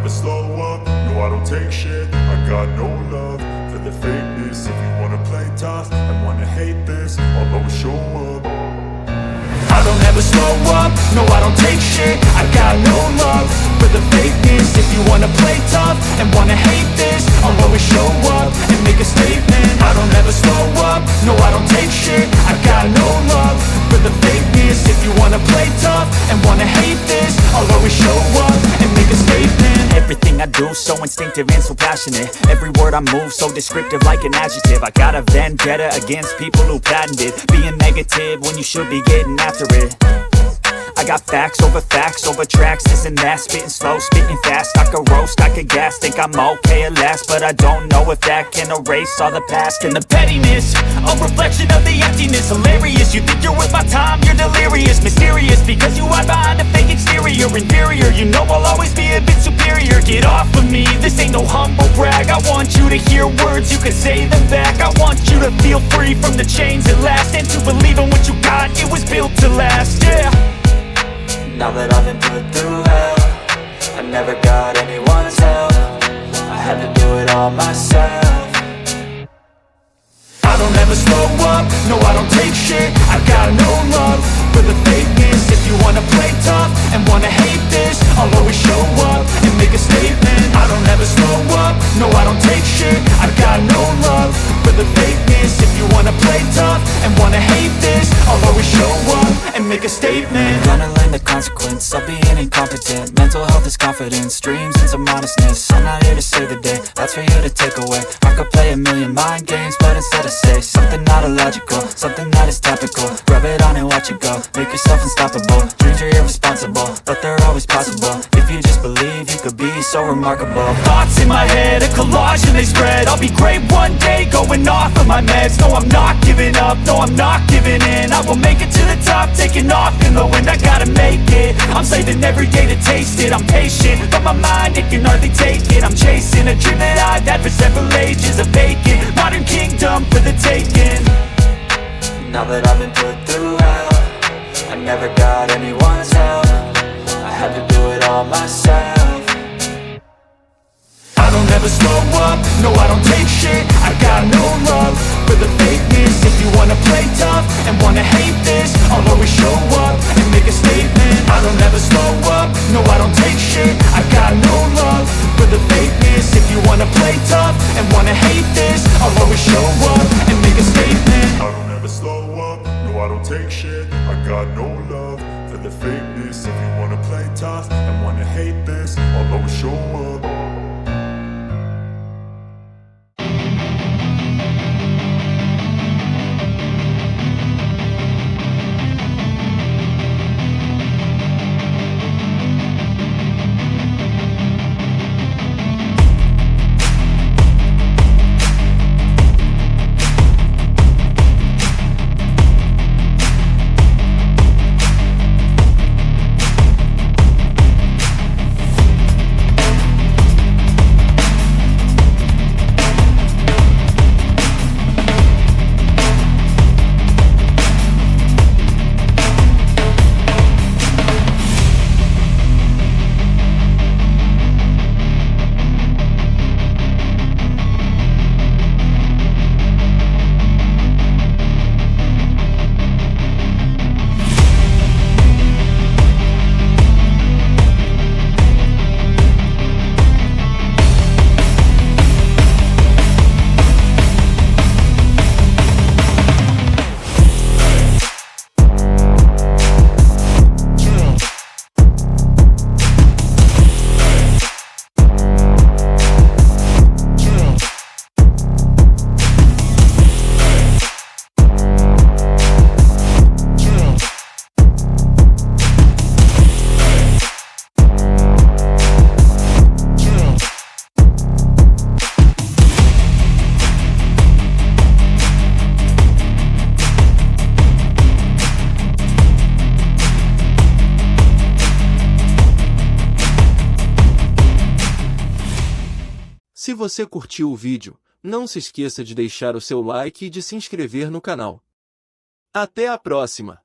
never slow up, no I don't take shit. I got no love for the fakeness. If you wanna play tough and wanna hate this, I'll always show up. I don't ever slow up, no I don't take shit. I got no love for the fakeness. If you wanna play tough and wanna hate this, I'll always show up and make a statement. I don't ever slow up, no I don't take shit. I got no love for the fakeness. If you wanna play tough and wanna hate this, I'll always show up and make a statement. Everything I do so instinctive and so passionate. Every word I move so descriptive like an adjective. I got a vendetta against people who patented being negative when you should be getting after it. I got facts over tracks, this and that. Spitting slow, spitting fast. I could roast, I could gas. Think I'm okay at last, but I don't know if that can erase all the past. And the pettiness, a reflection of the emptiness. Hilarious, you think you're worth my time, you're delirious. Mysterious, because you hide behind a fake exterior. Inferior, you know I'll always be a bit superior. Get off of me, this ain't no humble brag. I want you to hear words, you can say them back. I want you to feel free from the chains at last, and to believe in what you got, it was built to last, yeah. Now that I've been put through hell, I never got anyone's help. I had to do it all myself. I don't ever slow up, no I don't take shit. I got no love for the fakeness. If you wanna play tough and wanna hate this, I'll always show up and make a statement. I don't ever slow up, no I don't take shit. I got no love for the fakeness. If you wanna play tough and wanna hate this, I'll always show up and make a statement. Gonna learn the consequence of being incompetent. Mental health is confidence, dreams and some modestness. I'm not here to save the day, that's for you to take away. I could play a million mind games, but instead I say something not illogical, something that is topical. Rub it on and watch it go, make yourself unstoppable. Dreams are irresponsible, but they're always possible. If you just believe, you could be so remarkable. Thoughts in my head, a collage and they spread. I'll be great one day, going off of my meds. No, I'm not giving up, no, I'm not giving in. I will make it to the top, taking off in the wind. I gotta make it, I'm saving every day to taste it. I'm patient, but my mind, it can hardly take it. I'm chasing a dream that I've had for several ages. A vacant, modern kingdom for the taking. Now that I've been put through hell, I never got anyone's help. I had to do it all myself. I don't ever slow up, no I don't take shit. I got no love for the fakeness. If you wanna play tough and wanna hate this, I'll always show up and make a statement. I don't ever slow up, no I don't take shit. I got no love for the fakeness. If you wanna play tough and wanna hate this, I'll always show up and make a statement. I don't ever slow up, no I don't take shit. I got no love for the fakeness. If you wanna play tough and wanna hate this, I'll always show up. Se você curtiu o vídeo, não se esqueça de deixar o seu like e de se inscrever no canal. Até a próxima!